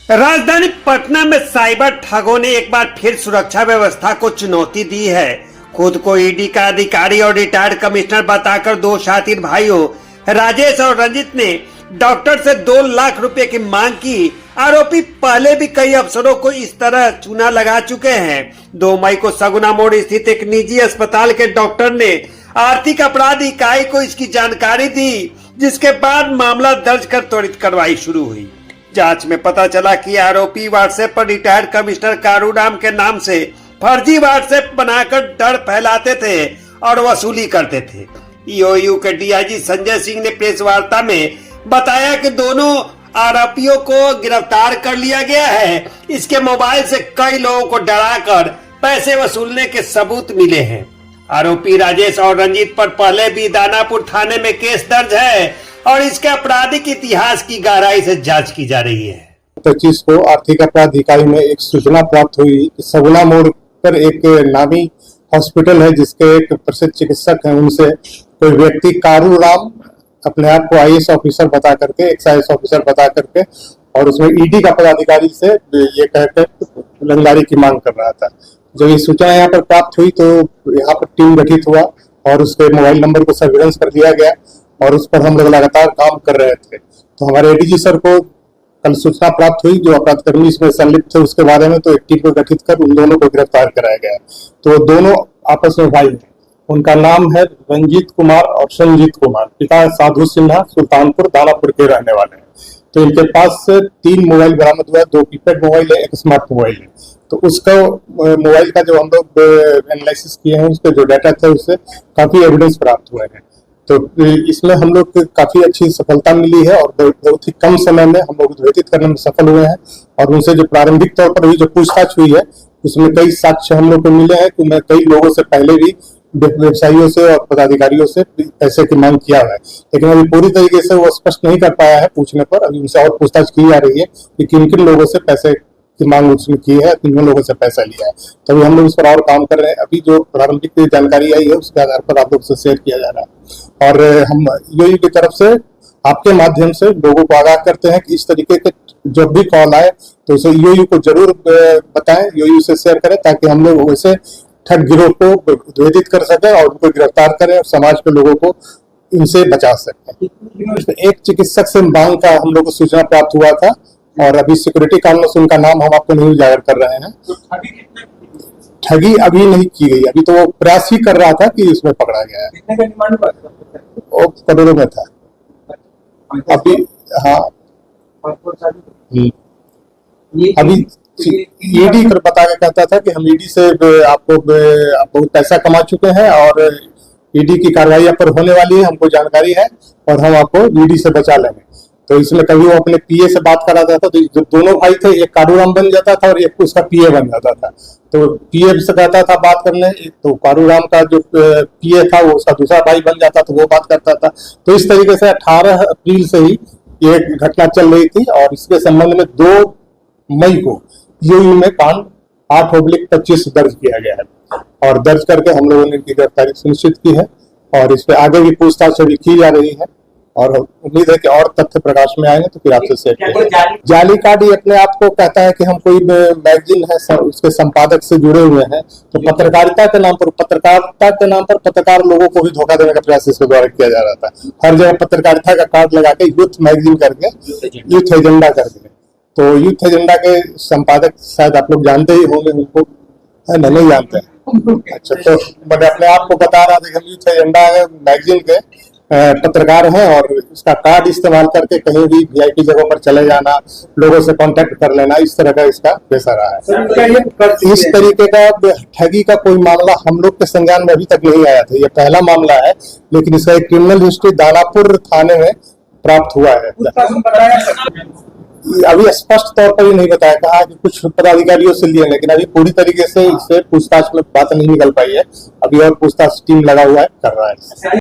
राजधानी पटना में साइबर ठगों ने एक बार फिर सुरक्षा व्यवस्था को चुनौती दी है। खुद को ईडी का अधिकारी और रिटायर्ड कमिश्नर बताकर दो शातिर भाइयों राजेश और रंजित ने डॉक्टर से 2 लाख रुपए की मांग की। आरोपी पहले भी कई अफसरों को इस तरह चूना लगा चुके हैं। 2 मई को सगुना मोड़ स्थित एक निजी अस्पताल के डॉक्टर ने आर्थिक अपराध इकाई को इसकी जानकारी दी, जिसके बाद मामला दर्ज कर त्वरित कार्रवाई शुरू हुई। जांच में पता चला कि आरोपी व्हाट्सएप पर रिटायर्ड कमिश्नर कारूराम के नाम से फर्जी व्हाट्सएप बनाकर डर फैलाते थे और वसूली करते थे। ईओयू के डीआईजी संजय सिंह ने प्रेस वार्ता में बताया कि दोनों आरोपियों को गिरफ्तार कर लिया गया है। इसके मोबाइल से कई लोगों को डराकर पैसे वसूलने के सबूत मिले हैं। आरोपी राजेश और रंजीत पर पहले भी दानापुर थाने में केस दर्ज है और इसके आपराधिक इतिहास की गहराई से जांच की जा रही है। 25 को आर्थिक अपराध इकाई में एक सूचना प्राप्त हुई कि सगुना मोड़ पर एक नामी हॉस्पिटल है जिसके एक प्रसिद्ध चिकित्सक हैं, उनसे कोई व्यक्ति कारूराम अपने आप को आईएएस ऑफिसर बता करके, एक्साइज ऑफिसर बता करके और उसमें ईडी का पदाधिकारी से ये कहकर रंगदारी की मांग कर रहा था। जब ये सूचना यहाँ पर प्राप्त हुई तो यहाँ पर टीम गठित हुआ और उसके मोबाइल नंबर को सर्विलेंस कर दिया गया और उस पर हम लोग लगातार काम कर रहे थे। तो हमारे एडीजी सर को कल सूचना प्राप्त हुई जो अपराधकर्मी इसमें संलिप्त थे उसके बारे में, तो एक टीम को गठित कर उन दोनों को गिरफ्तार कराया गया। तो दोनों आपस में भाई हैं। उनका नाम है रंजीत कुमार और संजीत कुमार। पिता साधु सिन्हा सुल्तानपुर दानापुर के रहने वाले हैं। तो इनके पास से 3 मोबाइल बरामद हुआ है, 2 कीपैड मोबाइल है, 1 स्मार्ट मोबाइल है। तो उसका मोबाइल का जो हम लोग एनालिसिस किए हैं उसके जो डाटा थे उससे काफी एविडेंस प्राप्त हुए हैं। तो इसमें हम लोग को काफी अच्छी सफलता मिली है और बहुत ही कम समय में हम लोग उद्घाटित करने में सफल हुए हैं। और उनसे जो प्रारंभिक तौर पर हुई जो पूछताछ हुई है उसमें कई साक्ष्य हम लोग को मिले हैं कि मैं कई लोगों से पहले भी व्यवसायियों से और पदाधिकारियों से पैसे की मांग किया है, लेकिन अभी पूरी तरीके से वो स्पष्ट नहीं कर पाया है पूछने पर। अभी उनसे और पूछताछ की जा रही है कि किन किन लोगों से पैसे की मांग उसने की है, किन लोगों से पैसा लिया है। तो अभी हम लोग इस पर और काम कर रहे हैं। अभी जो प्रारंभिक जानकारी आई है उसके आधार पर आप लोग से शेयर किया जा रहा है और हम ईओयू की तरफ से आपके माध्यम से लोगों को आगाह करते हैं कि इस तरीके के जब भी कॉल आए तो उसे ईओयू को जरूर बताएं, ईओयू से शेयर करें ताकि हम लोग वैसे ठग गिरोह को उद्भेदित कर सके और उनको गिरफ्तार करें और समाज के लोगों को इनसे बचा सकें। एक चिकित्सक से मांग का हम लोग को सूचना प्राप्त हुआ था और अभी सिक्योरिटी कारणों से उनका नाम हम आपको नहीं उजागर कर रहे हैं। ठगी अभी नहीं की गई, अभी तो वो प्रयास ही कर रहा था कि इसमें पकड़ा गया है। कितने का डिमांड हुआ था? वो करोड़ों में था अभी। हाँ अभी ईडी पर बता के कहता था कि हम ईडी से आपको बहुत पैसा कमा चुके हैं और ईडी की कार्रवाई आप पर होने वाली है, हमको जानकारी है और हम आपको ईडी से बचा लेंगे। तो इसमें कभी वो अपने पीए से बात कराता था तो जो दोनों भाई थे एक कारूराम बन जाता था और एक उसका पीए बन जाता था। तो पीए से कहता था बात करने, तो कारूराम का जो पीए था वो उसका दूसरा भाई बन जाता तो वो बात करता था। तो इस तरीके से 18 अप्रैल से ही ये घटना चल रही थी और इसके संबंध में 2 मई को ईओयू में कांड 8/25 दर्ज किया गया है और दर्ज करके हम लोगों ने इनकी गिरफ्तारी सुनिश्चित की है और इस पे आगे भी पूछताछ अभी की जा रही है और उम्मीद है कि और तथ्य प्रकाश में आएंगे तो फिर आपसे शेयर करेंगे। जाली कार्ड ही अपने आप को कहता है कि हम कोई मैगजीन है उसके संपादक से जुड़े हुए हैं, तो पत्रकारिता के नाम पर पत्रकार लोगों को भी धोखा देने का प्रयास इसके द्वारा किया जा रहा था। हर जगह पत्रकारिता का कार्ड लगा के यूथ मैगजीन करके यूथ एजेंडा करके, तो यूथ एजेंडा के संपादक शायद आप लोग जानते ही होंगे उनको, है ना? नहीं जानते हैं? अच्छा, तो मैं अपने आप को बता रहा था कि हम यूथ एजेंडा मैगजीन के पत्रकार हैं और इसका कार्ड इस्तेमाल करके कहीं भी वीआईपी जगहों पर चले जाना, लोगों से कांटेक्ट कर लेना, इस तरह का इसका पेशा रहा है। इस तरीके का ठगी का कोई मामला हम लोग के संज्ञान में अभी तक नहीं आया था, ये पहला मामला है, लेकिन इसका एक क्रिमिनल हिस्ट्री दानापुर थाने में प्राप्त हुआ है। अभी स्पष्ट तौर पर ही नहीं बताया, कहा कि कुछ पदाधिकारियों से लिए, लेकिन अभी पूरी तरीके से इससे पूछताछ में बात नहीं निकल पाई है। अभी और पूछताछ टीम लगा हुआ है, कर रहा है।